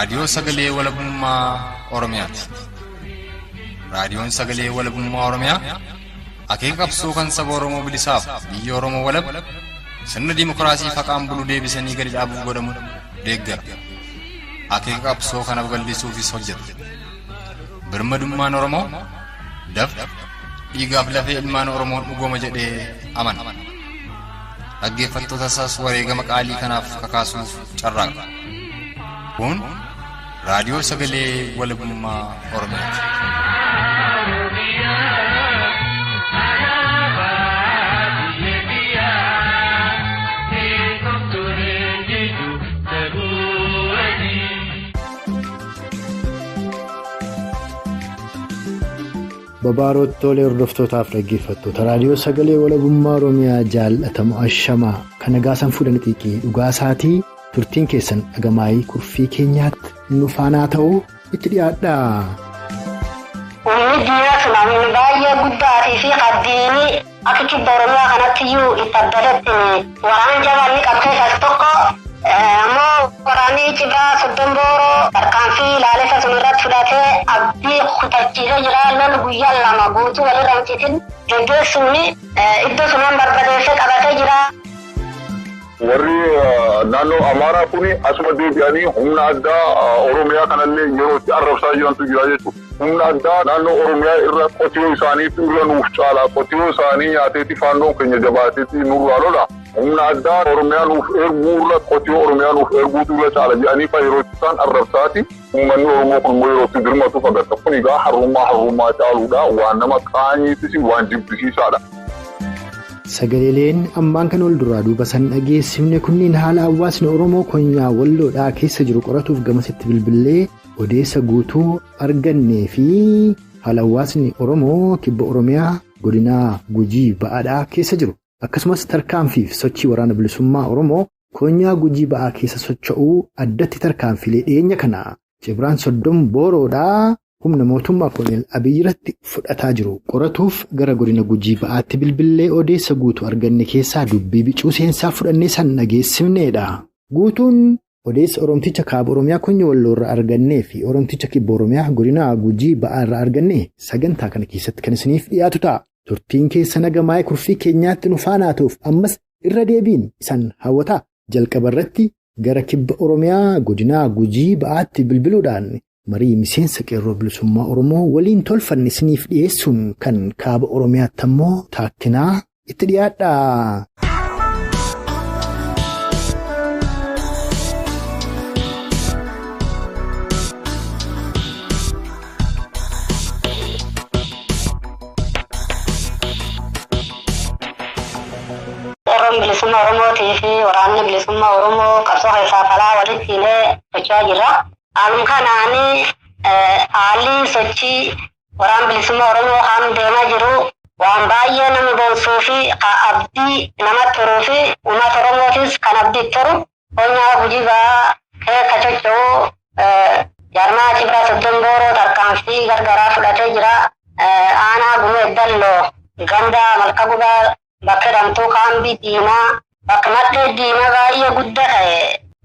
raadiyoo sagalee walabummaa Oromiyaati. Raadiyoon sagalee walabummaa Oromiyaa akeeka qabsoo kan saba Oromoo bilisaaf biyya Oromoo walab sirna dimokiraasii faqaan bulu deebisanii gadi dhaabuu godhamu deeggara. Akeeka qabsoo kana bal'isuufis hojjeta. Birmadummaan Oromoo dafqa dhiigaaf lafee ilmaan Oromoon dhugooma jedhee amana. Dhaggeeffattoota isaas wareegama qaalii kanaaf kakaasuuf carraaqa. Kun raadiyoo sagalee walabummaa Oromiyaati. Babaaroo tolee hordoftootaaf dhaggeeffattoota raadiyoo sagalee walabummaa Oromiyaa jaallatamu ashamaa kan nagaasan fuudhan xiqqii dhugaa isaatii turtiin keessan dhagamaayii kurfii keenyaatti nu faanaa ta'uu itti dhiyaadha. Uummanni diinaa sunaamiin baay'ee guddaatii fi qaddiinii akka kibba Oromiyaa kanatti iyyuu itti addadatti waraan jabaan ni qabtee isaas tokko ammoo waraanni cibraa Soddonbooroo tarkaanfii ilaalessa sun irratti fudhatee abdii kutachiisee jira. Lol guyyaa lama guutuu walirra hojjetin geggeessuun iddoo sunan barbadeessee qabatee jira. Warri naannoo Amaaraa kun asuma deebi'anii humna addaa Oromiyaa kanallee yeroo itti arrabsaa jirantu jira jechuudha. Humna addaa naannoo Oromiyaa irra qotiyoo isaaniitu irra nuuf caala. Qotiyoo isaanii nyaateetti faannoon keenya jabaateetti nurraa lola. Humna addaa Oromiyaa nuuf erguu irra qotiyoo Oromiyaa nuuf erguutu irra caala jedhanii yeroo isaan arrabsaati. Uummanni Oromoo kun yeroo itti dirmatu fagata. Kun egaa harrummaa caaluudha. Waan nama qaanyiitis waan jibbisiisaadha. Sagaleeleen ammaan kan wal duraa duuba san dhageessifne kunniin haala hawaasni Oromoo konyaa walloodhaa keessa jiru qoratuuf gamasitti bilbilee odeessa guutuu argannee fi haala hawaasni Oromoo kibba Oromiyaa godinaa Gujii Ba'aadhaa keessa jiru akkasumas tarkaanfiif sochii waraana bilisummaa Oromoo konyaa Gujii Ba'aa keessa socho'uu addatti tarkaanfilee dhiyeenya kana Cibraan Soddonbooroodhaa humna mootummaa Koloneel Abiyyi irratti fudhataa jiru qoratuuf gara godina Gujii Ba'aatti bilbilee odeessa guutuu arganne keessaa dubbii bicuu seensaa fudhannee san dhageessifneedha. Guutuun odeessa Oromticha kaaba Oromiyaa konya walloorra argannee fi Oromticha kibba Oromiyaa godina Gujii Ba'aarra arganne sagantaa kana keessatti kan isiniif dhiyaatu ta'a. Turtiin keessa nagamaayee kurfii keenyaatti nu faanaa ta'uuf ammas irra deebiin isan hawwataa jalqaba irratti gara kibba Oromiyaa godina Gujii Ba'aatti bilbiluudhaan marii miseensa qeerroo bilisummaa Oromoo waliin tolfanne isiniif dhiyeessuun kan kaaba Oromiyaatti ammoo taakkinaa itti dhiyaadha. Qeerroon bilisummaa Oromootii fi waraanni bilisummaa Oromoo qabsoo keessaa falaa walitti hidhee socho'aa jira. Haaluma kanaan haalli sochii waraana bilisummaa Oromoo haan deemaa jiru waan baay'ee nama boonsuu fi abdii namatti horuu fi uummata Oromootis kan abdii toru konyaa Gujii Ba'aa keessa socho'uu jaarmaa Cibraa Soddonbooroo tarkaanfii gargaraa fudhatee jira. Aanaa Gumee Dalloo ganda malka gubaa bakka jedhamtuu kaambii diinaa bakka maddee diinaa baay'ee guddaa ta'e.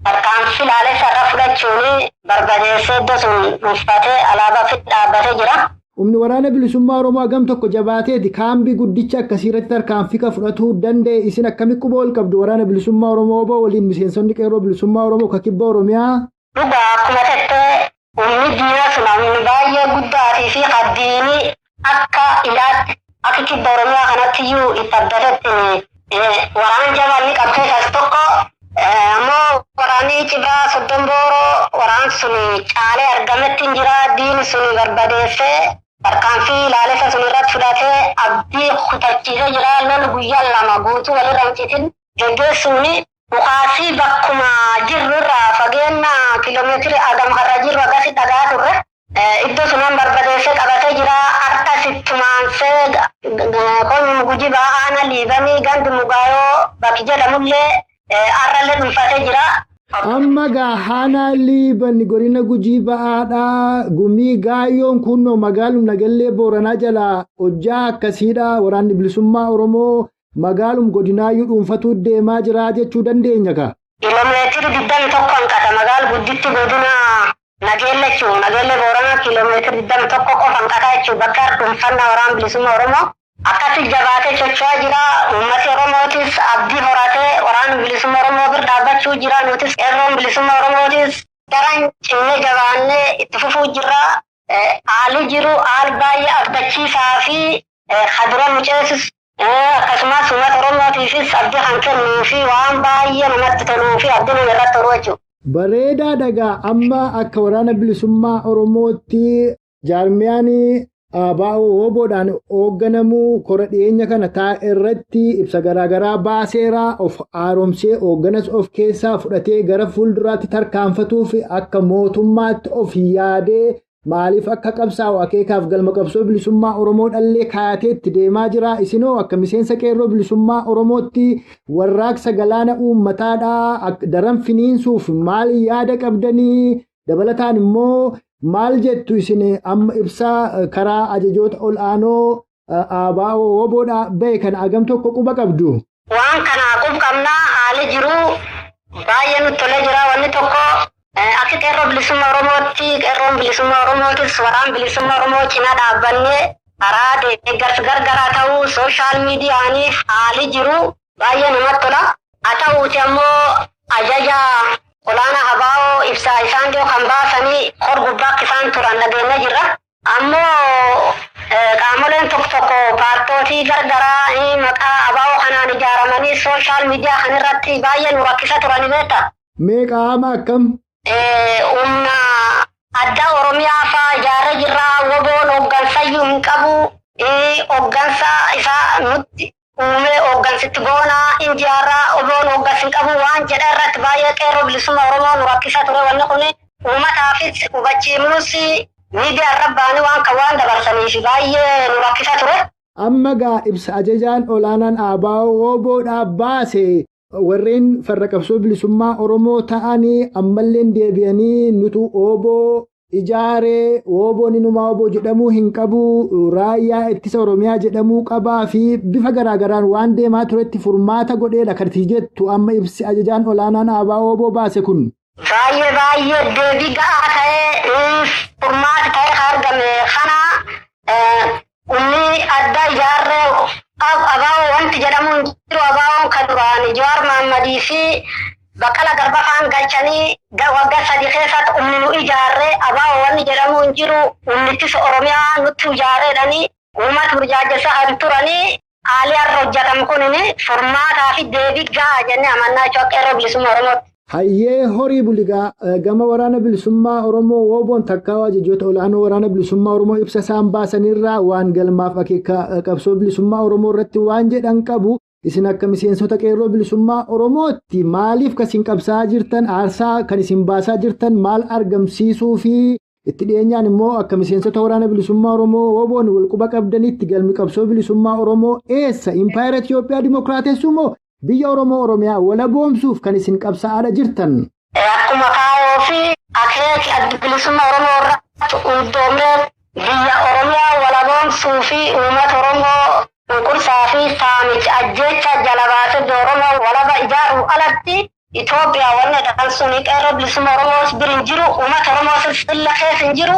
Tarkaanfii ilaalessa irra fudhachuun barbadeessee iddoo sun dhuunfatee alaabaa fi dhaabbatee jira. Humni waraana bilisummaa Oromoo hagam tokko jabaateeti kaambii guddicha akkasii irratti tarkaanfii ka fudhatuu danda'e isin akkamitti quba ol qabdu waraana bilisummaa Oromoo waliin miseensonni qeerroo bilisummaa Oromoo ka kibba Oromiyaa? Dhugaa akkuma ta'e humni diinaa sunaamiin baay'ee guddaatii fi qaddiinii akka ilaatti akka kibba Oromiyaa kanatti iyyuu itti addadatti waraan jabaan ni qabtee isaas tokko. Ammoo waraanni cibraa Soddonbooroo waraan sun caalee argametti hin jira. Diin sun barbadeessee tarkaanfii ilaalessa sun irratti fudhatee abdii kutachiisee jira. Lol guyyaa lama guutuu walirra hojjetin geggeessuun dhukaasii bakkuma jirru irraa fageenya kiiloomeetirii agam har'a jirru akkasii dhagaa turre iddoo sunan barbadeessee qabatee jira. Harka sittumaansee qonni Gujii Ba'aa aana liibanii gandi mugaayoo bakki jedhamullee arralee dhuunfatee jira. Amma gaahana liiban godina Gujii Ba'aadhaa gumii gaayyoon kunnoo magaalum nagallee Booranaa jalaa hojjaa akkasiidha waraanni bilisummaa Oromoo magaalum godinaayyuu dhuunfatuu deemaa jira jechuu dandeenya ka. Kiiloomeetirii 21 hanqata magaala gudditti godina nageelle jechuun nageelle Booranaa kiiloomeetirii 21 qofaan qataa jechuun bakka dhuunfannaa waraana bilisummaa Oromoo akkasi jabaatee socho'aa jira. Uummati Oromootis abdii horatee waraana bilisummaa Oromoo bira dhaabbachuu jira. Nutis qeerroon bilisummaa Oromootis daran cinnee jabaannee itti fufuu jirra. Haalli jiru haal baay'ee abdachiisaa fi hadura nu ceesis akkasumas uummata Oromootiifis abdii kan kennuu fi waan baay'ee namatti toluu fi abdii nama irratti toluu jechuudha. Bareedaa dhagaa amma akka waraana bilisummaa Oromootti jaarmiyaan ABO WBOdhaan hoogganamuu kora dhiyeenya kana taa'e irratti ibsa garaagaraa baaseera. Of haaromsee hoogganas of keessaa fudhatee gara fuulduraatti tarkaanfatuuf akka mootummaatti of yaadee maaliif akka qabsaa'u akeekaaf galma qabsoo bilisummaa Oromoo dhallee kaayatee itti deemaa jira. Isinoo akka miseensa qeerroo bilisummaa Oromootti warraaqsa galaana uummataadhaa daran finiinsuuf maal yaada qabdanii? Dabalataan immoo maal jettu isin amma ibsaa karaa ajajoota ol'aanoo ABO WBOdhaa bahe kan agam tokko quba qabdu? Waan kana quba qabnaa haalli jiru baay'ee nutti tolee jira. Wanni tokko akka qeerroo bilisummaa Oromootti qeerroon bilisummaa Oromootis waraana bilisummaa Oromoo cinaa dhaabbannee karaa deeggarsa gargaraa ta'uu sooshaal miidiyaaniif haalli jiru baay'ee namatti tola. Haa ta'uuti ammoo ajaja olaanaa ABO ibsaa isaan kan baasanii hor gubbaa akka isaan turan dhageenya jirra. Ammoo qaamoleen tokko paartootii gargaraa maqaa ABO kanaan ijaaramanii sooshaal miidiyaa kanarratti baay'ee nu rakkisa turani beekta. Mee qaama akkam? Humna addaa Oromiyaa fa'aa ijaaree jirra. WBOn hooggansayyuu hin qabu. Hooggansa isaa nutti uumee hooggansitti goonaa injiarraa WBOn hooggansi hin qabu waan jedha irratti baay'ee qeerroo bilisummaa Oromoo nu rakkisa ture. Wanni kun uummataafis hubachiifnus miidiyaa irra baanii waan dabarsaniif baay'ee nu rakkisa ture. Amma gaa ibsa ajajaan olaanaan ABO WBOdhaa baase warreen farra qabsoo bilisummaa Oromoo ta'anii ammalleen deebi'anii nutu WBO ijaaree WBOn inumaa WBO jedhamuu hin qabu raayyaa ittisa Oromiyaa jedhamuu qabaa fi bifa garaagaraan waan deemaa turetti furmaata godheedha kartii jettu amma ibsi ajajaan olaanaan ABO WBO baase kun. Baay'ee deebii ga'aa ta'ee furmaata ta'ee argame kana ummi adda ijaarree ABO wanti jedhamu hin jiru. ABOn kan duraan Jawaar Mohammadii fi Baqqalaa Garbaa fa'aan galchanii waggaa 3 keessatti ummi nu ijaarree ABO wanni jedhamu hin jiru. Ummi ittisa Oromiyaa nutti ijaareedhanii uummata burjaajessaa kan turanii haalli har'a hojjetamu kun furmaataa fi deebii ga'aa jennee amannaa jechuudha qeerroo bilisummaa Oromooti. Hayyee horii buligaa gama waraana bilisummaa Oromoo WBOn takkaa ajajoota olaanoo waraana bilisummaa Oromoo ibsa isaan baasanirraa waan galmaaf akeeka qabsoo bilisummaa Oromoo irratti waan jedhan qabu. Isin akka miseensota qeerroo bilisummaa Oromootti maaliif kasiin qabsaa jirtan aarsaa kan isin baasaa jirtan maal argamsiisuu fi itti dhiyeenyaan immoo akka miseensota waraana bilisummaa Oromoo WBOn walquba qabdanitti galmi qabsoo bilisummaa Oromoo eessa impaayera Itiyoophiyaa Dimookiraatessuu moo biyya Oromoo Oromiyaa walaboomsuuf kan isin qabsaa'aa jirtan? Akkuma kaayoo fi akeeki adda bilisummaa Oromoo irratti hundoomee biyya Oromiyaa walaboomsuu fi uummata Oromoo cunqursaa fi saamicha ajjeecha jala baasee Oromoo walaba ijaaruu alatti Itoophiyaa wanni dhaan suni qeerroo bilisummaa Oromoos birin jiru uummata Oromoos illa keessa hin jiru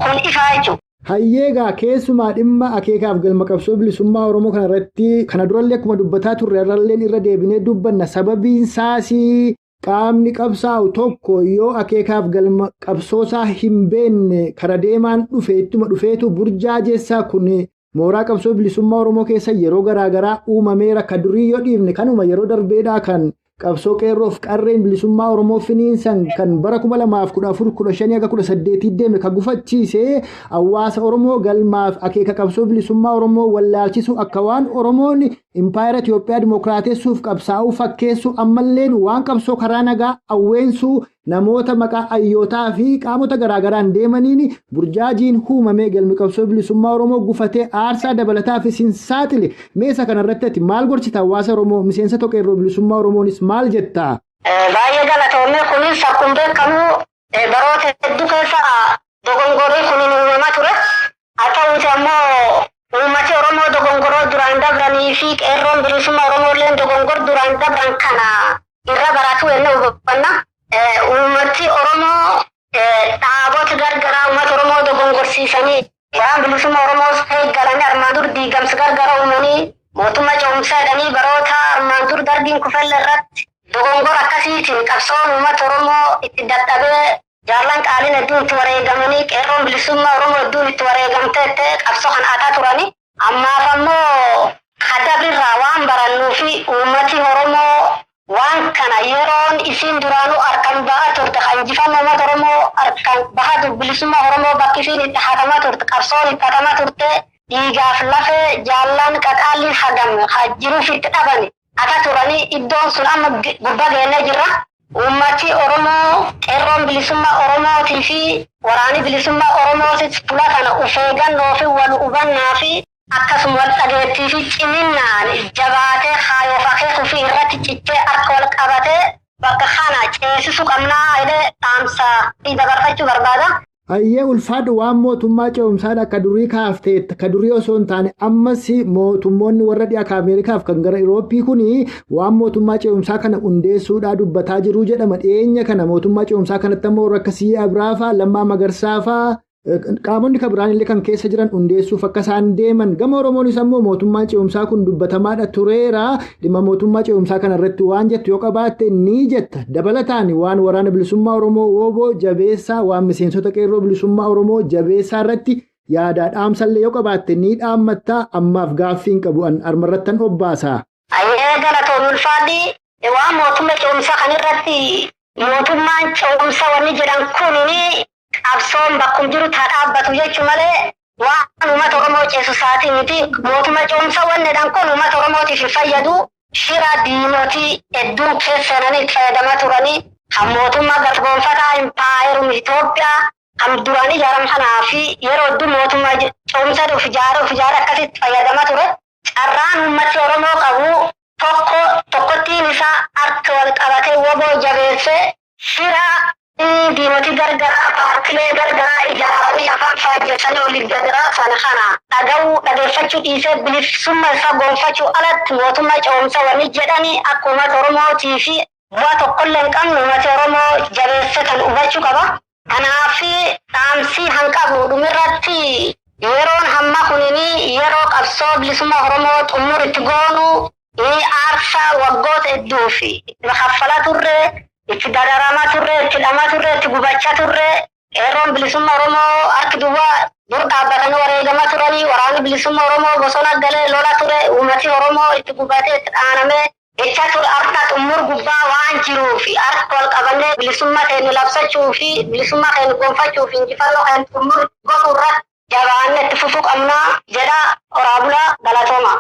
kun ifaa jechuudha. Hayyeegaa keessumaa dhimma akeekaaf galma qabsoo bilisummaa Oromoo kana irratti kana durallee akkuma dubbataa turre irralleen irra deebinee dubbanna sababiin saasii qaamni qabsaa'u tokko yoo akeekaaf galma qabsoosaa hin beenne kara deemaan dhufe ittuma dhufeetu burjaajessaa kun mooraa qabsoo bilisummaa Oromoo keessa yeroo garaagaraa uumameera ka durii yoo dhiifne kanuma yeroo darbeedhaa kan qabsoo qeerroof qarreen bilisummaa Oromoo finiinsan kan bara 2014-15-18 deeme ka gufachiise hawaasa Oromoo galmaaf akeeka qabsoo bilisummaa Oromoo wallaalchisu akka waan Oromoon impaayera Itiyoophiyaa Dimookiraatessuuf qabsaa'uu fakkeessu ammalleen waan qabsoo karaa nagaa awweensuu namoota maqaa ayyootaa fi qaamota garaagaraan deemaniin burjaajiin uumamee galmi qabsoo bilisummaa Oromoo gufatee aarsaa dabalataa fi saaxile meesa kanarratti ati maal gorsita hawaasa Oromoo miseensa qeerroo bilisummaa Oromoonis maal jetta? Baay'ee galatoomee kunis akkuma beekamu baroota hedduu keessa dogongorri kun uumamaa ture. Haa ta'uuti ammoo uummati Oromoo dogongoroo duraan dabranii fi qeerroon bilisummaa Oromooillee dogongor duraan dabran kana irra baratu enne hubanna. Uummati Oromoo dhaabota gargaraa uummata Oromoo dogongorsiisanii waan bilisummaa Oromoo eeggalanii armaan dur diigamsa gargaraa uumanii mootummaa ce'umsaa jedhanii baroota armaan dur darbiin kufalle irratti dogongora akkasiitiin qabsoon uummata Oromoo itti dadhabee jaallan qaaliin hedduun itti wareegamanii qeerroon bilisummaa Oromoo hedduun itti wareegamtee qabsoo kan aataa turanii ammaaf ammoo kadabirraa waan barannuu fi uummati Oromoo waan kana yeroon isin duraanuu harkaan bahaa turte kan injifannoo uummata Oromoo harkaan bahaa bilisummaa Oromoo bakki isiin itti hatamaa turte qabsoon itti hatamaa turte dhiigaaf lafee jaallan qaxaalli hagam jiruuf itti dhabani ata turanii iddoon sun amma gubbaa geenye jirra. Uummati Oromoo qeerroon bilisummaa Oromootii fi waraanni bilisummaa Oromootis fuula kana ufeegannoo fi wal hubannaa fi akkasuma wal dhageettii fi ciminnaan jabaatee haayoo fakeetuu fi irratti cichee harka wal qabatee bakka kana ceesisuu qabnaa jedhee dhaamsa fi dabarfachuu barbaada. Ayyee ulfaadhu waan mootummaa ce'umsaadha akka durii kaaftee akka durii osoo hin taane ammas mootummoonni warra dhiyaa akka Ameerikaaf kan gara Irooppii kuni waan mootummaa ce'umsaa kana hundeessuudhaa dubbataa jiru jedhama dhiyeenya kana mootummaa ce'umsaa kanatti ammoo warra akkasii Abiraafaa Lammaa Magarsaafaa qaamonni kabiraan illee kan keessa jiran hundeessuuf akka isaan deeman gama Oromoonis ammoo mootummaan ce'umsaa kun dubbatamaadha tureera dhimma mootummaa ce'umsaa kana irratti waan jettu yoo qabaatte ni jetta dabalataan waan waraana bilisummaa Oromoo wooboo jabeessaa waan miseensota qeerroo bilisummaa Oromoo jabeessaa irratti yaadaa dhaamsallee yoo qabaatte ni dhaammattaa ammaaf gaaffiin qabu armarrattan obbaasa. Ayyee galatoon ulfaadhi waan mootummaa ce'umsaa kan irratti mootummaan ce'umsaa wanni jedhan kunini qabsoon bakkum jiru taa dhaabbatu jechuun malee waan uummata Oromoo ceesu isaatii miti mootummaa ce'umsaa wanni jedhan kun uummata Oromootiif hin fayyadu shira diinotii hedduun keessananii itti fayyadamaa turanii kan mootummaa garboonfataa impaayerum Itoophiyaa kan duraan ijaaramu kanaa fi yeroo hedduu mootummaa ce'umsaa of ijaare akkasitti fayyadamaa ture carraan uummati Oromoo qabu tokkottiin isaa harka wal qabatee woboo jabeessee shira diinotii gargaraa paartilee gargaraa ijaaranii afaan faajjessanii oliif gadiraa sana kana dhageeffachuu dhiisee bilisummaa isaa gonfachuu alatti mootummaa ce'umsaa wanni jedhanii akka uummata Oromootii fi bu'aa tokkollee hin qabne uummati Oromoo jabeessee kan hubachuu qaba. Kanaaf dhaamsii hanqabu dhumirratti yeroon hamma kunini yeroo qabsoo bilisummaa Oromoo xumur itti goonu aarsaa waggoota hedduu fi itti kaffalaa turre itti dararamaa turre itti hidhamaa turre itti gubachaa turre qeerroon bilisummaa Oromoo harki duwwaa dur dhaabbatanii wareegamaa turanii waraanni bilisummaa Oromoo bosona galee lola ture uummati Oromoo itti gubatee itti dhaanamee jecha ture harka xumur gubbaa waan jiruuf harka wal qabannee bilisummaa keenya labsachuu fi bilisummaa keenya gonfachuu fi injifannoo keenya xumur gochuu irratti jabaannee itti fufuu qabnaa jedha Oraabulaa Galatooma.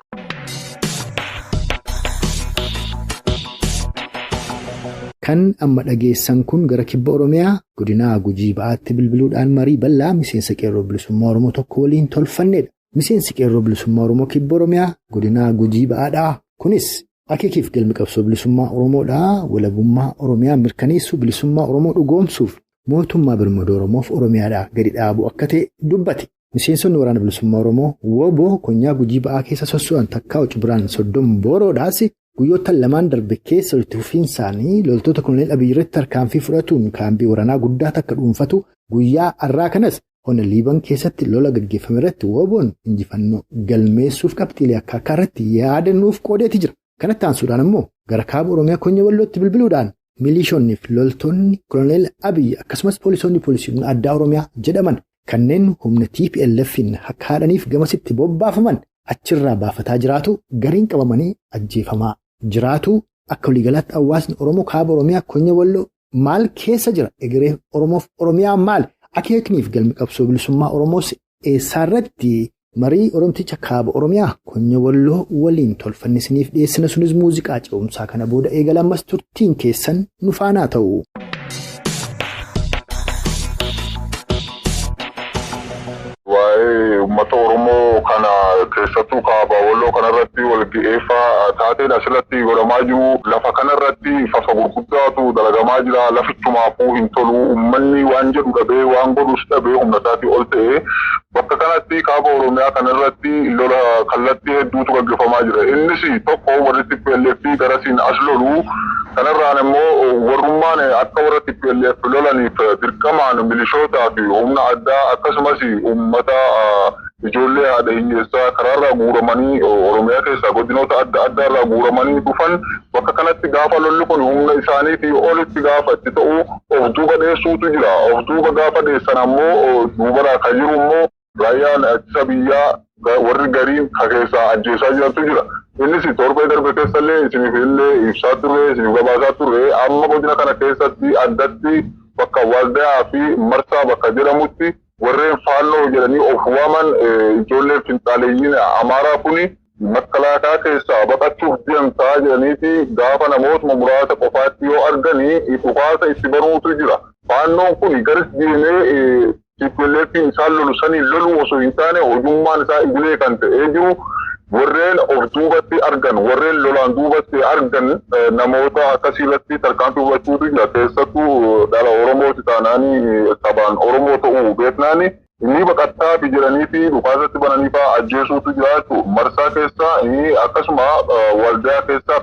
Kan amma dhageessan kun gara kibba Oromiyaa godina Gujii ba'aatti bilbiluudhaan marii bal'aa miseensa qeerroo bilisummaa Oromoo tokko waliin tolfannedha. Miseensi qeerroo bilisummaa Oromoo kibba Oromiyaa godina Gujii ba'aadha. Kunis akeekiif galmi qabsoo bilisummaa Oromoodhaa walabummaa Oromiyaa mirkaneessuu bilisummaa Oromoo dhugoomsuuf mootummaa birmadoo Oromoof Oromiyaadhaa gadi dhaabu akka ta'e dubbate. Miseensonni waraana bilisummaa Oromoo woboo konyaa Gujii ba'aa keessa sosso'an takkaa ucu biraan soddom booroodhaas guyyoota lamaan darbe keessa walitti fufiinsaanii loltoota koloneel Abiyyi irratti tarkaanfii fudhatuun kaambii waraanaa guddaa takka dhuunfatu guyyaa har'aa kanas hona liiban keessatti lola gaggeeffame irratti woboon injifannoo galmeessuuf qabxiilee akka irratti yaadannuuf qoodeeti jira. Kanatti aansuudhaan immoo gara kaaba Oromiyaa Konyaa Wallootti bilbiluudhaan milishoonnii fi loltoonni koloneel Abiyyi akkasumas poolisoonni poolisii addaa Oromiyaa jedhaman kanneen humna TPLF'n akka haadhaniif gamasitti bobbaafaman achirraa baafataa jiraatu gariin qabamanii ajjeefamaa jiraatu akka waliigalaatti hawaasni Oromoo kaaba Oromiyaa Konyaa Walloo maal keessa jira egeree Oromoof Oromiyaa maal akeekniif galmi qabsoo bilisummaa Oromoos eessaarratti marii Oromticha kaaba Oromiyaa Konyaa Walloo waliin tolfannisiniif dhiyeessina sunis muuziqaa ce'umsaa kana booda eegalammas turtiin keessan nu faanaa ta'u. Uummata Oromoo kana keessattuu kaaba Walloo kanarratti walgi'eeffaa taateen asirratti godhamaa jiru lafa kanarratti fafa gurguddaatu dalagamaa jira lafichumaafuu hin tolu uummanni waan jedhu dhabee waan godhus dhabee humna isaatii ol ta'e bakka kanatti kaaba Oromiyaa kanarratti lola kallattii hedduutu gaggeeffamaa jira. Innis tokko warri TPLF garasiin as lolu kanarraan immoo warrummaan akka warra TPLF lolaniif dirqamaan milishootaa fi humna addaa akkasumas uummata ijoollee haadha hiyyeessaa karaarraa guuramanii Oromiyaa keessaa godinoota adda addaarraa guuramanii dhufan bakka kanatti gaafa lolli kun humna isaaniitii olitti gaafa itti ta'u of duuba dheessuutu jira. Of duuba gaafa dheessan ammoo duubarraa kan jiru immoo raayyaan ittisa biyyaa warri gariin keessaa ajjeesaa jirantu jira. Innis torbee darbe keessallee isiniif illee ibsaa turre isiniif gabaasaa turre amma godina kana keessatti addatti bakka Waldayaa fi Marsaa bakka jedhamutti warreen faalloo jedhanii of waaman ijoolleen finxaaleeyyiin Amaaraa kuni makkalaataa keessaa baqachuuf deemtaa jedhaniiti gaafa namootuma muraasa qofaatti yoo arganii dhukaasa itti banuutu jira. Faannoon kun garis deemee TPLF isaan lolu sanii lolu osoo hin taane hojummaan isaa idilee kan ta'ee jiru warreen of duubatti argan warreen lolaan duubatti argan namoota akkasiirratti tarkaanfii hubachuutu jira. Keessattuu dhala Oromooti taanaanii sabaan Oromoo ta'uu beeknaani inni baqattaa fi jiranii fi dhukaasatti bananii fa'aa ajjeesuutu jira jechuudha. Marsaa keessa akkasuma Waldayaa keessa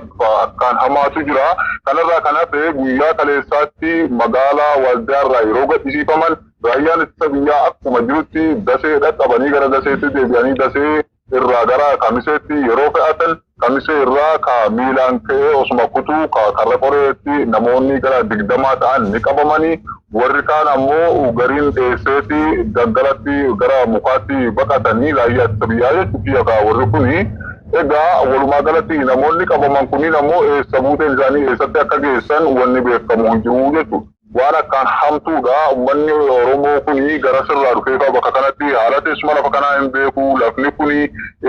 akkaan hamaatu jira. Kanarraa kan hafe guyyaa kaleessaatti magaalaa Waldayaarraa yeroo gadhiisifaman raayyaan ittisa biyyaa akkuma jirutti dasee dhaqqabanii gara daseetti deebi'anii dasee irraa gara Kamiseetti yeroo fe'atan Kamisee irraa ka miilaan ka'ee osuma kutuu karra qoreetti namoonni gara 20 ta'an ni qabamanii warri kaan ammoo gariin dheesseetti daggalatti gara mukaatti baqatanii raayyaa ittisa biyyaa jechuudha. Warri kuni egaa walumaa galatti namoonni qabaman kunniin ammoo eessa buuteen isaanii eessatti akka geessan wanni beekamu hin jiru jechuudha. Waan akkaan hamtuudha uummanni Oromoo kuni gara sirraa dhufee bakka kanatti haala teessuma lafa kanaa hin beeku lafni kuni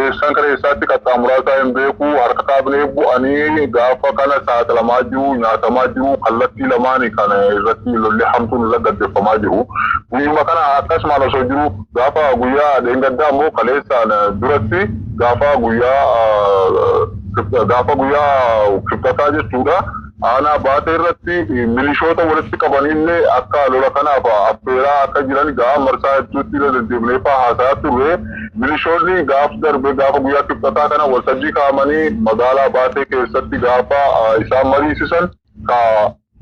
eessan kareessaatti qaxxaamuraa isaa hin beeku harka kaabinee bu'anii gaafa kana saaxilamaa jiru nyaatamaa jiru kallattii lamaanii kana irratti lolli hamtuun irra gaggeeffamaa jiru. Guyyuma kana akkasumaan osoo jiru gaafa guyyaa dheengaddaa immoo kaleessaan duratti gaafa guyyaa kibxataa jechuudha. Aanaa baatee irratti milishoota walitti qabanillee akka lola kanaaf affeeraa akka jiran gaafa Marsaa hedduutti deddeebinee fa'aa haasaa turre milishoonni gaafa darbe gaafa guyyaa kibxataa kana waltajjii kaa'amanii magaalaa baatee keessatti gaafa isaan mariisisan ka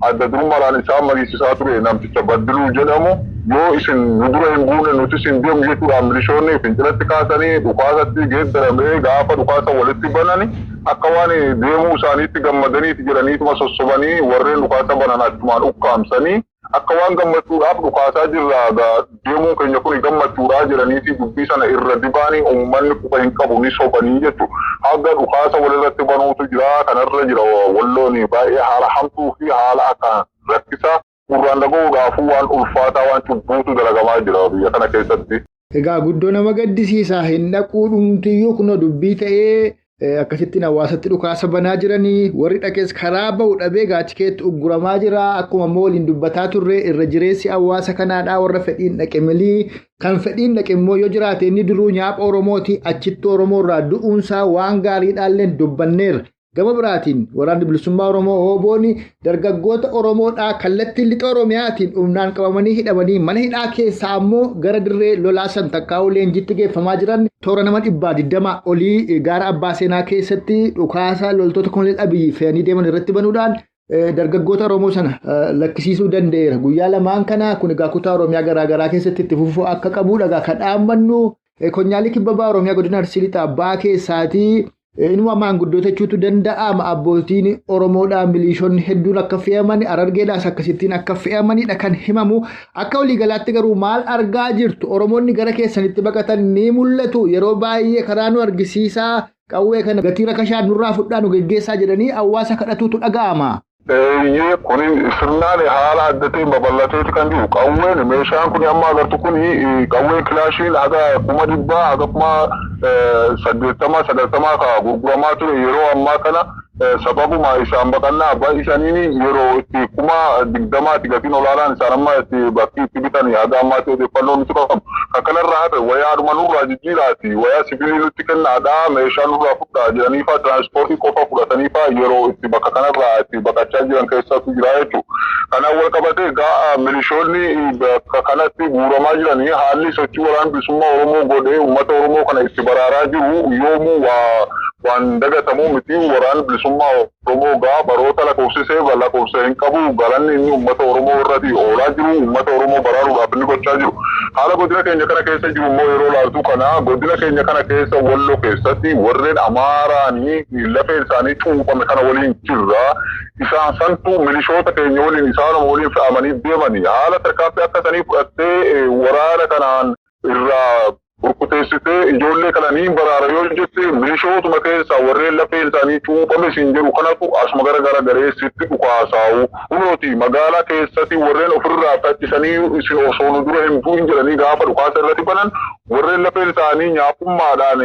adda durummaadhaan isaan mariisisaa ture namticha Baddiluu jedhamu yoo isin nu dura hin buune nuti isin deemu jechuudhaan milishoonni fincilatti kaasanii dhukaasatti geeddaramee gaafa dhukaasa walitti banani akka waan deemuu isaaniitti gammadaniiti jedhaniituma sossobanii warreen dhukaasa banan achumaan ukkaamsanii akka waan gammachuudhaaf dhukaasaa jirra deemuu keenya kun gammachuudhaa jedhaniiti dubbii sana irra dibaanii uummanni quba hin qabu ni sobanii jechuudha. Haga dhukaasa walirratti banuutu jira kanarra jira wallooni baay'ee haala hamtuu fi haala akka rakkisaa gurraan dhaga'uudhaafuu waan ulfaataa waan cubbuutu dalagamaa jira biyya kana keessatti. Egaa guddoo nama gaddisiisaa hin dhaquu dhumtiyyuu kunoo dubbii ta'ee akkasittiin hawaasatti dhukaasa banaa jiranii warri dhaqees karaa ba'u dhabee gaachikeetti ugguramaa jira akkuma immoo waliin dubbataa turre irra jireessi hawaasa kanaadhaa warra fedhiin dhaqe milii kan fedhiin dhaqe immoo yoo jiraate inni duruu nyaapha Oromooti achitti Oromoo irraa du'uunsaa waan gaariidhaalleen dubbanneera. Gama biraatiin waraanni bilisummaa Oromoo Hoobooni dargaggoota Oromoodhaa kallattii lixa Oromiyaatiin humnaan qabamanii hidhamanii mana hidhaa keessaa ammoo gara dirree lolaa Santakkaa'uu leenjitti geeffamaa jiran toora nama 120 olii gaara Abbaa Seenaa keessatti dhukaasa loltoota Koloneel Abiyyi fe'anii deeman irratti banuudhaan dargaggoota Oromoo sana lakkisiisuu danda'eera. Guyyaa lamaan kana kun egaa kutaa Oromiyaa garaagaraa keessatti itti fufuu akka qabuudha kan dhaammannu konyaalii kibba Oromiyaa godina Arsii Lixaa Abbaa keessaatii. Inuma maanguddoota jechuutu danda'ama abbootiin Oromoodhaan milishoonni hedduun akka fe'aman Harargeedhaas akkasittiin akka fe'amanidha kan himamu. Akka waliigalaatti garuu maal argaa jirtu Oromoonni gara keessanitti baqatan ni mul'atu yeroo baay'ee karaa nu argisiisaa qawwee kana gatii rakashaan nurraa fudhaa nu geggeessaa jedhanii hawaasa kadhatuutu dhaga'ama. Kun sirnaan haala adda ta'een babal'ateeti kan jiru qawween meeshaan kun amma agartu kun qawween kilaashiin haga 100 haga 80 ka gurguramaa ture yeroo ammaa kana sababuma isaan baqannaa abbaa isaanii yeroo itti 20 gatiin olaanaan isaan amma itti bakki itti bitan haga ammaatti odeeffannoo nuti qabamu kanarraa hafe wayaadhuma nurraa jijjiiraati wayaa sibiilii nutti kennaadhaa meeshaa nurraa fudhaa jedhaniifaa tiraanspoortii qofa fudhataniifaa yeroo itti bakka kanarraa itti baqachaa jiran keessatti jira jechuudha. Kanaan wal qabatee egaa milishoonni bakka kanatti guuramaa jiranii haalli sochii waraana bilisummaa Oromoo godhee uummata Oromoo kana itti baraaraa jiru yoomuu waan dagatamuu miti waraana bilisummaa Oromoo gaa baroota lakkoofsisee lakkoofsa hin qabu galanni inni uummata Oromoo irratti oolaa jiru uummata Oromoo baraaruudhaaf inni gochaa jiru. Haala godina keenya kana keessa jiru immoo yeroo laaltu kana godina keenya kana keessa Walloo keessatti warreen Amaaraanii lafeen isaanii cuuphame kana waliin jirra. Isaan santu milishoota keenya waliin isaan waliin fe'amanii deemanii haala tarkaanfii akkasanii fudhattee waraana kanaan irraa burkuteessitee ijoollee kana ni baraara yoo jette milishootuma keessa warreen lafeen isaanii cuuphame siin jedhu kanatu asuma gara gareessitti dhukaasaa'u. Kunooti magaalaa keessatti warreen ofirraa faccisanii isin osoo nu dura hin bu'in jedhanii gaafa dhukaasa irratti banan warreen lafeen isaanii nyaapummaadhaan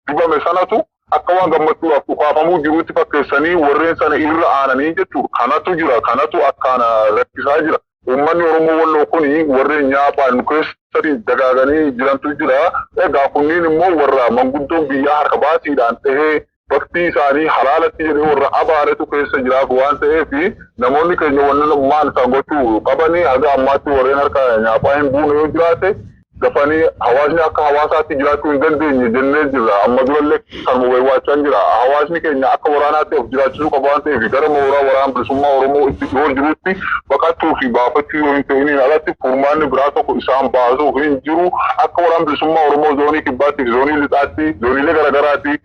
dibame sanatu akka waan gammachuudhaaf dhukaafamuu jirutti fakkeessanii warreen sana irra aananii jechuudha. Kanatu jira kanatu akkaan rakkisaa jira. Uummanni Oromoo Walloo kuni warreen nyaaphaan keessatti dagaaganii jirantu jira. Egaa kunniin immoo warra manguddoon biyyaa harka baasiidhaan tahee bakti isaanii halaalatti jedhee warra abaaretu keessa jiraatu waan ta'eef namoonni keenya wannan maal isaan gochuu qabanii haga ammaatti warreen harka nyaaphaa hin buune yoo jiraate dafanii hawaasni akka hawaasaatti jiraachuu hin dandeenye jennee jirra. Amma durallee kan waywachaa jira. Hawaasni keenya akka waraanaatti of jiraachisuu qaba waan ta'eef gara mooraa waraana bilisummaa Oromoo itti dhiyoo jirutti baqachuu fi baafachuu yoo hin ta'iniin alatti furmaanni biraa tokko isaan baasuu hin jiru. Akka waraana bilisummaa Oromoo zoonii kibbaatti fi zoonii lixaatti zooniilee garaagaraatti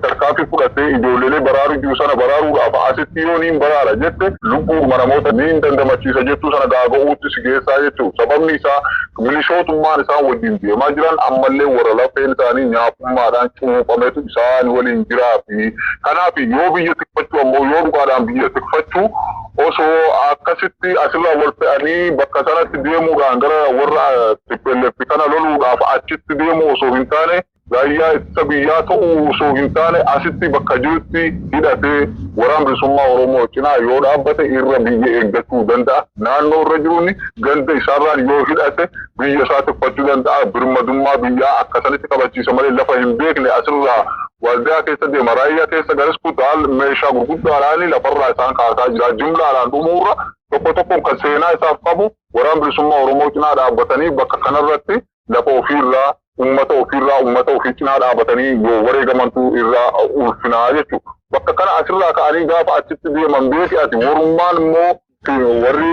tarkaanfii fudhatee ijoollee baraaruu jiru sana baraaruudhaaf asitti yoo niin baraara jette lubbuu namoota niin dandamachiisa jettuu sana gaaga'uutti si geessaa jechuudha. Sababni isaa milishootummaan isaan wajjin deemaa jiran ammallee warra lafeen isaanii nyaapummaadhaan cuuphametu isaan waliin jiraa fi kanaaf yoo biyya tikfachuu ammoo yoo dhugaadhaan biyya tikfachuu osoo akkasitti asirraa wal fe'anii bakka sanatti deemuudhaan gara warra tippelleetti kana loluudhaaf achitti deemuu osoo hin taane raayyaa ittisa biyyaa ta'uu osoo hin taane asitti bakka jirutti hidhatee waraana bilisummaa Oromoo cinaa yoo dhaabbate irra biyya eeggachuu danda'a. Naannoo irra jiruun ganda isaarraan yoo hidhate biyya isaa tikfachuu danda'a. Birmadummaa biyyaa akkasanitti kabachiisa malee lafa hin beekne asirraa waldaa keessa deema. Raayyaa keessa garas kutaal meeshaa gurguddaadhaan lafarraa isaan kaasaa jira. Jumlaadhaan dhumuurra tokko tokkoon kan seenaa isaaf qabu waraana bilisummaa Oromoo cinaa dhaabbatanii bakka kanarratti lafa ofiirraa ummata ofii cinaa dhaabatanii yoo wareegamantu irraa ulfinaa jechuudha. Bakka kana asirraa ka'anii gaafa achitti deeman beeki ati warrummaan immoo warri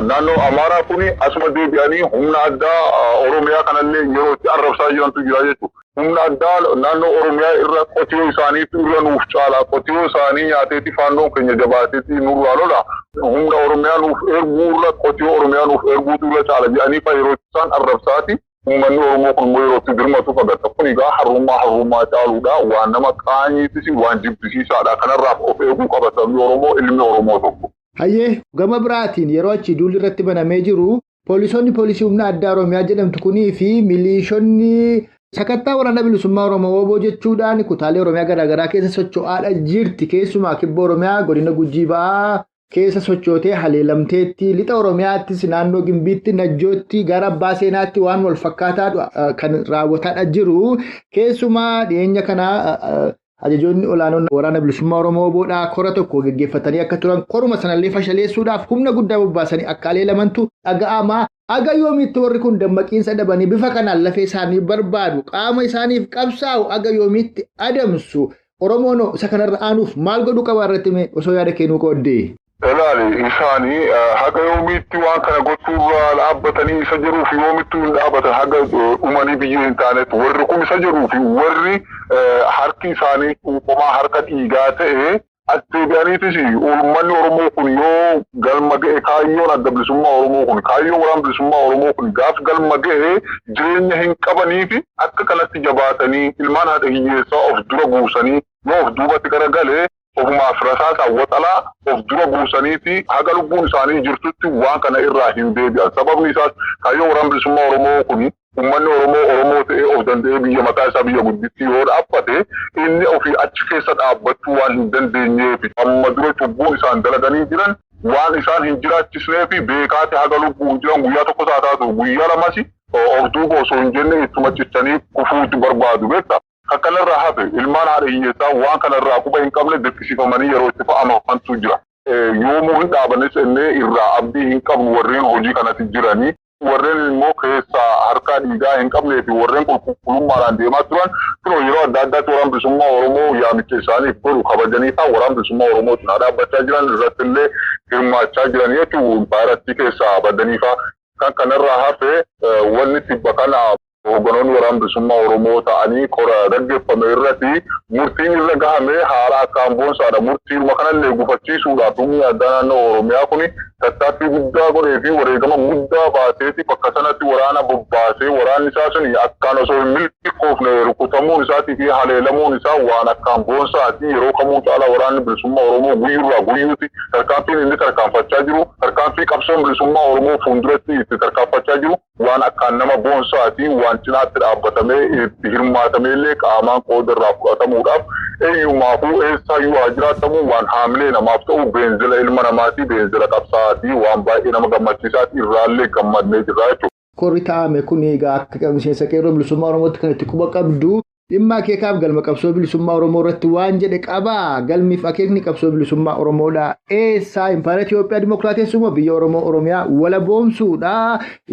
naannoo Amaaraa kuni asuma deebi'anii humna addaa Oromiyaa kanallee yeroo itti arrabsaa jirantu jira jechuudha. Humna addaa naannoo Oromiyaa irra qotiyoo isaaniitu irra nuuf caala. Qotiyoo isaanii nyaateeti faannoon keenya jabaateeti nurraa lola. Humna Oromiyaa nuuf erguu irra qotiyoo Oromiyaa nuuf erguutu irra caala jedhanii fa yeroo isaan arrabsaati. Uummanni Oromoo kun immoo yeroo itti dirmatu fagatta kun egaa harrummaa caaluudha waan nama qaanyiitis waan jibbisiisaadha kanarraaf of eeguu qaba sabni Oromoo ilmi Oromoo tokko. Hayyee gama biraatiin yeroo achi duulli irratti banamee jiru poolisii humna addaa Oromiyaa jedhamtu kunii fi miliishonni sakattaa waraana bilisummaa Oromoo WBO jechuudhaan kutaalee Oromiyaa garaagaraa keessa socho'aadha jirti keessumaa kibba Oromiyaa godina Gujii ba'aa keessa sochootee haleelamteetti lixa Oromiyaattis naannoo Gimbiitti Najjootti gara Abbaa Seenaatti waan wal fakkaataa kan raawwataadha jiru keessumaa dhiyeenya kana ajajoonni olaanoon waraana bilisummaa Oromoo WBOdhaa kora tokko geggeeffatanii akka turan koruma sanallee fashaleessuudhaaf humna guddaa bobbaasanii akka haleelamantu dhaga'ama. Aga yoomiitti warri kun dammaqiinsa dhabanii bifa kanaan lafee isaanii barbaadu qaama isaaniif qabsaa'u aga yoomiitti adamsu Oromoon isa kanarra aanuuf maal godhu qaba irratti osoo yaada kennuu qooddee. Ilaali isaanii haga yoomiitti waan kana gochuurraa dhaabbatanii isa jiruuf yoomittuu hin dhaabbatan haga uumanii biyya hin taanetti warri kun isa jiruuf warri harki isaanii cuuphamaa harka dhiigaa ta'e atteebi'aniitis uummanni Oromoo kun yoo galma ga'e kaayyoon adda bilisummaa Oromoo kun kaayyoo waraana bilisummaa Oromoo kun gaaf galma ga'e jireenya hin qabanii fi akka kanatti jabaatanii ilmaan haadha hiyyeessaa of dura buusanii yoo of duubatti garagalee ofumaaf rasaasaa waxalaa of dura buusaniiti haga lubbuun isaanii jirtutti waan kana irraa hin deebi'an. Sababni isaas kaayyoo waraana bilisummaa Oromoo kun uummanni Oromoo ta'ee of danda'ee biyya mataa isaa biyya gudditti yoo dhaabbate inni ofii achi keessa dhaabbachuu waan hin dandeenyeef amma dura cubbuun isaan dalaganii jiran waan isaan hin jiraachisneef beekaate haga lubbuun jiran guyyaa tokko taatu guyyaa lamas of duuba osoo hin jenne ittuma cichanii kufuutti barbaadu beekta. Akkanarraa hafe ilmaan haadha hiyyeessaa waan kanarraa quba hin qabne dirqisiifamanii yeroo itti fa'amantu jira. Yoomuu hin dhaabanis innee irraa abdii hin qabnu warreen hojii kanatti jiranii warreen immoo keessa harka dhiigaa hin qabnee fi warreen qulqullummaadhaan deemaa turan kunoo yeroo adda addaatti waraana bilisummaa Oromoo yaamicha isaaniif godhu kabajanii ta'an waraana bilisummaa Oromootiin dhaabbachaa jiran irratti illee hirmaachaa jiran jechuun impaayiraatti keessaa badanii fa'aa kan kanarraa hafe wanni tibba kana hogganoonni waraana bilisummaa Oromoo ta'anii qora gaggeeffame irratti murtiin irra gahame haala akkaan boonsaadha. Murtiidhuma kanallee gufachiisuudhaaf humni addaa naannoo Oromiyaa kun tattaaffii guddaa godhee fi wareegama guddaa baaseeti bakka sanatti waraana bobbaasee waraanni isaa suni akkaan osoo hin milkoofne rukutamuun isaatii fi haleelamuun isaa waan akkaan boonsaati. Yeroo kamuu caalaa waraanni bilisummaa Oromoo guyyurraa guyyuutti tarkaanfiin inni tarkaanfachaa jiru tarkaanfii qabsoon bilisummaa Oromoo fuulduratti itti tarkaanfachaa jiru waan akkaan nama boonsaati. Waan cinaatti dhaabbatamee itti hirmaatamee illee qaamaan qooda irraa fudhatamuudhaaf eeyyumaafuu eessaayyuu haa jiraatamu waan haamilee namaaf ta'u beenzila ilma namaatii beenzila qabsaa'aatii waan baay'ee nama gammachiisaati irraallee gammadnee jirra jechuudha. Korri taa'ame kun egaa akka miseensa qeerroo bilisummaa Oromootti kan itti quba qabdu dhimma akeekaaf galma qabsoo bilisummaa Oromoo irratti waan jedhe qabaa galmiif akeekni qabsoo bilisummaa Oromoodha eessaa impaayera Itoophiyaa Dimookiraatessummaa biyya Oromoo Oromiyaa wala boomsuudha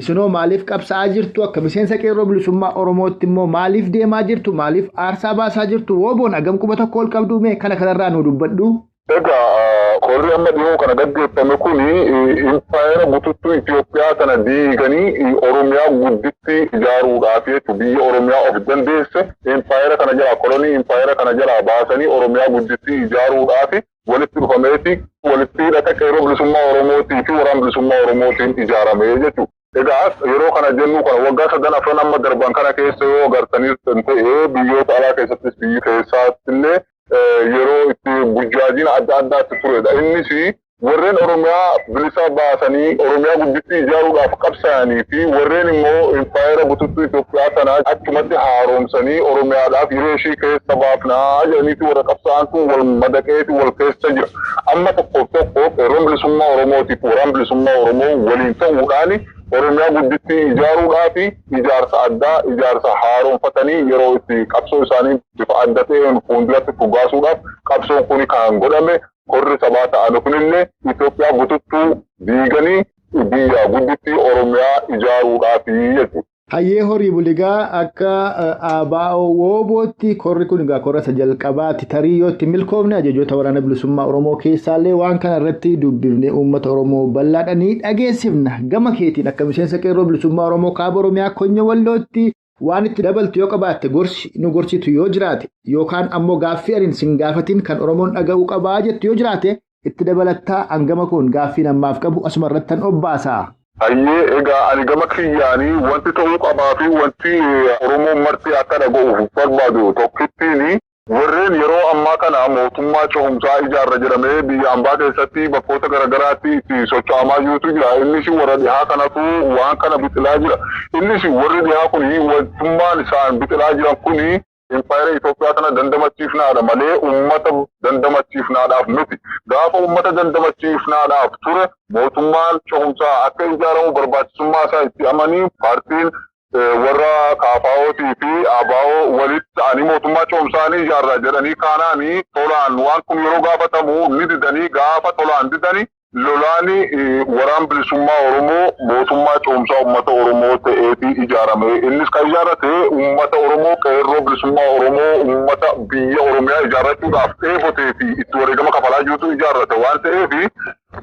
isinoo maaliif qabsaa'aa jirtu akka miseensa qeerroo bilisummaa Oromootti immoo maaliif deemaa jirtu maaliif aarsaa baasaa jirtu woboon hagam quba tokko ol qabdu mee kana kanarraa nu dubbadhu. Egaa korri amma dhiyoo kana gaggeeffame kuni impaayera bututtuu Itoophiyaa kana diiganii Oromiyaa gudditti ijaaruudhaaf jechuudha. Biyya Oromiyaa of dandeesse impaayera kana jalaa kolonii impaayera kana jalaa baasanii Oromiyaa gudditti ijaaruudhaaf walitti dhufameeti walitti hidhata qeerroo bilisummaa Oromootii fi waraana bilisummaa Oromootiin ijaaramee jechuudha. Egaa yeroo kana jennu kana waggaa 3 afran amma darban kana keessa yoo agartaniif ta'ee biyyoota alaa keessattis biyyi keessaatti illee yeroo itti burjaajiin adda addaatti turedha. Innis warreen Oromiyaa bilisa baasanii Oromiyaa gudditti ijaaruudhaaf qabsaa'anii fi warreen immoo impaayera bututtuu Itoophiyaa sana achumatti haaromsanii Oromiyaadhaaf yeroo ishii keessa baafnaa jedhaniiti warra qabsaa'an kun wal madaqeeti wal keessa jira. Amma tokkoof tokko qeerroon bilisummaa Oromootiif waraana bilisummaa Oromoo waliin ta'uudhaan Oromiyaa gudditti ijaaruudhaaf ijaarsa addaa ijaarsa haaromfatanii yeroo itti qabsoo isaanii bifa adda ta'een fuulduratti fuggaasuudhaaf qabsoon kun kan godhame korri sabaa ta'an kunillee Itoophiyaa bututtuu diiganii biyya gudditti Oromiyaa ijaaruudhaaf jechuudha. Hayyee horii buligaa akka ABO woobootti korri kun egaa korra jalqabaatti tarii yoo itti milkoofne ajajoota waraana bilisummaa Oromoo keessaallee waan kana irratti dubbifnee uummata Oromoo bal'aadhanii dhageessifna gama keetiin akka miseensa qeerroo bilisummaa Oromoo kaaba Oromiyaa Konyaa Wallootti waan itti dabaltu yoo qabaatte gorsi nu gorsitu yoo jiraate yookaan ammoo gaaffii arin sin gaafatiin kan Oromoon dhaga'uu qabaa jettu yoo jiraate itti dabalattaa hangama kun gaaffii namaaf qabu asuma irrattan obbaasaa. Hayyee egaa ani gama kiyyaanii wanti ta'uu qabaa fi wanti Oromoon marti akka dhaga'uuf barbaadu tokkittiin warreen yeroo ammaa kana mootummaa cehumsaa ijaarra jedhamee biyya ambaa keessatti bakkoota garagaraatti itti socho'amaa jirutu jira. Innis warra dhihaa kanatu waan kana bixilaa jira. Innis warri dhihaa kuni wantummaan isaan bixilaa jiran kuni impaayera Itoophiyaa kana dandamachiifnaadha malee uummata dandamachiifnaadhaaf miti. Gaafa uummata dandamachiifnaadhaaf ture mootummaan cehumsaa akka ijaaramu barbaachisummaa isaa itti amanii paartiin warra KFO'tii fi ABO walitti ta'anii mootummaa cehumsaanii ijaarraa jedhanii kaanaanii tolaan waan kun yeroo gaafatamu ni didanii gaafa tolaan didanii lolaani waraan bilisummaa Oromoo mootummaa cehumsaa uummata Oromoo ta'eetii ijaarame. Innis kan ijaarrate uummata Oromoo qeerroo bilisummaa Oromoo uummata biyya Oromiyaa ijaarrachuudhaaf dheebotee fi itti wareegama kafalaa jirutu ijaarrate waan ta'eef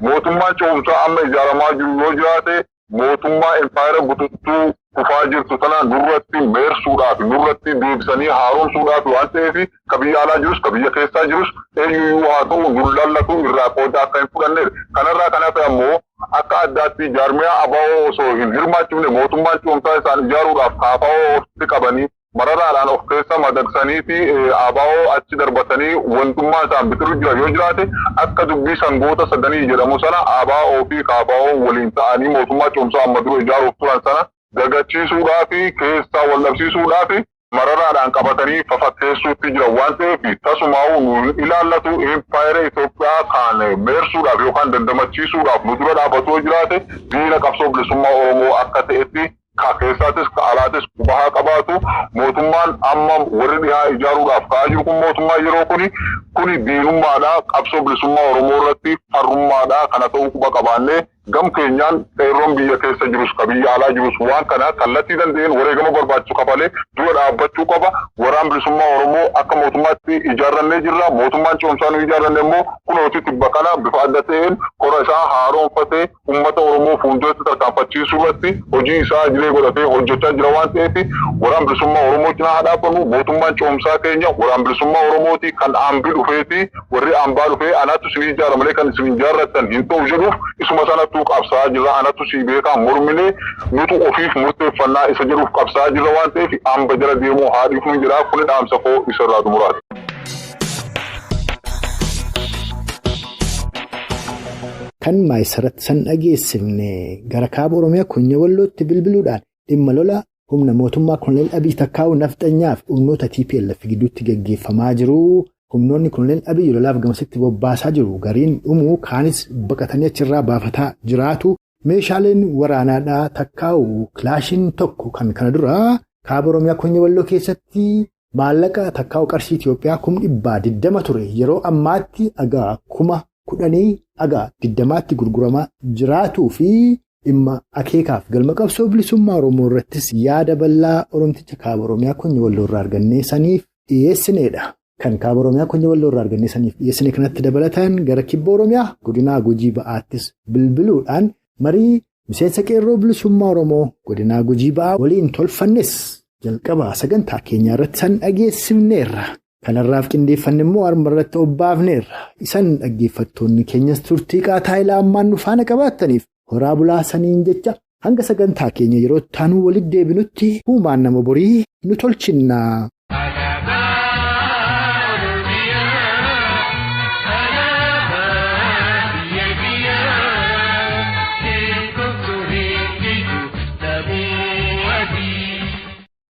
mootummaan cehumsaa amma ijaaramaa jiru yoo jiraate mootummaa impaayera bututtuu kufaa jirtu sana nurratti meersuudhaaf nurratti deebisanii haaromsuudhaaf waan ta'eef ka biyya alaa jirus ka biyya keessaa jirus eenyuyyuu haa ta'u nur lallatu irraa qooda akka hin fudhanneedha. Kanarraa kan hafe ammoo akka addaatti jaarmiyaa ABO osoo hin hirmaachifne mootummaan cehumsaa isaan ijaaruudhaaf KFO ofitti qabanii mararaadhaan of keessa madaqsanii fi ABO achi darbatanii wantummaa isaan bitiruu jira yoo jiraate akka dubbii sangoota sadanii jedhamu sana ABO fi KFO waliin ta'anii mootummaa cehumsaa amma dura ijaaruuf turan sana dagachiisuudhaa fi keessaa wal dhabsiisuudhaa fi mararaadhaan qabatanii fafakkeessuutti jira waan ta'eef tasumaa'uu nu ilaallatu impaayera Itoophiyaa kan meersuudhaaf yookaan dandamachiisuudhaaf nu dura dhaabbatoo jiraate diina qabsoo bilisummaa Oromoo akka ta'etti ka keessaatis ka alaatis qubahaa qabaatu mootummaan amma warri dhihaa ijaaruudhaaf ka'aa jiru kun mootummaa yeroo kuni diinummaadha qabsoo bilisummaa Oromoo irratti farrummaadha kana ta'uu quba qabaannee gam keenyaan qeerroon biyya keessa jirus ka biyya alaa jirus waan kana kallattii danda'een wareegama barbaachisu qabalee dura dhaabbachuu qaba. Waraan bilisummaa Oromoo akka mootummaatti ijaarrannee jirra. Mootummaan ce'umsaa nu ijaarranne immoo kunooti tibba kana bifa adda ta'een kora isaa haaroomfatee uummata Oromoo fuulduratti tarkaanfachiisuu irratti hojii isaa jilee godhatee hojjechaa jira waan ta'eef waraan bilisummaa Oromoo cinaa haa dhaabbannu. Mootummaan ce'umsaa keenya waraan bilisummaa Oromooti kan aambii dhufeeti warri aambaa dhufee anaatu isin ijaara malee kan isin ijaarrattan hin ta'u jedhuuf isuma sanattuu qabsaa jirra. Anatu si beekaa mormine nutu ofiif murteeffannaa isa jedhuuf qabsaa jirra waan ta'eef aamba jala deemuu haadhiif nu jira. Kun dhaamsa koo isarraa xumuraati. Kan maayisaratti san dhageessifne gara kaaba Oromiyaa Konya Wallootti bilbiluudhaan dhimma lola humna mootummaa Koloneel Abiy Takkaa'uu nafxanyaaf humnoota TPLF gidduutti gaggeeffamaa jiru. Humnoonni Koloneel Abiy lolaaf gamasitti bobbaasaa jiru. Gariin dhumuu kaanis baqatanii achirraa baafataa jiraatu. Meeshaaleen waraanaadhaa Takkaa'uu kilaashiin tokko kan kana dura kaaba Oromiyaa Konya Walloo keessatti maallaqa Takkaa'uu qarshii Itoophiyaa 120 ture. Yeroo ammaatti agaa 10,020tti gurguramaa jiraatuu fi dhimma akeekaaf galma qabsoo bilisummaa Oromoo irrattis yaada bal'aa Oromticha kaaba Oromiyaa Konya Walloo irraa argannee saniif dhiyeessineedha. Kan kaaba Oromiyaa Konya Walloo irraa argannee saniif dhiyeessine kanatti dabalataan gara kibba Oromiyaa godinaa Gujii Ba'aattis bilbiluudhaan marii miseensa qeerroo bilisummaa Oromoo godinaa Gujii Ba'aa waliin tolfannes jalqaba sagantaa keenyaa irratti san dhageessifneerra. Kanarraaf qindeeffanne immoo harma irratti obbaafneerra. Isan dhaggeeffattoonni keenyas turtii qaataa ilaa ammaan nu faana qabaattaniif horaa bulaa saniin jecha hanga sagantaa keenya yeroo taanuu walitti deebinutti uumaan nama borii nu tolchinnaa.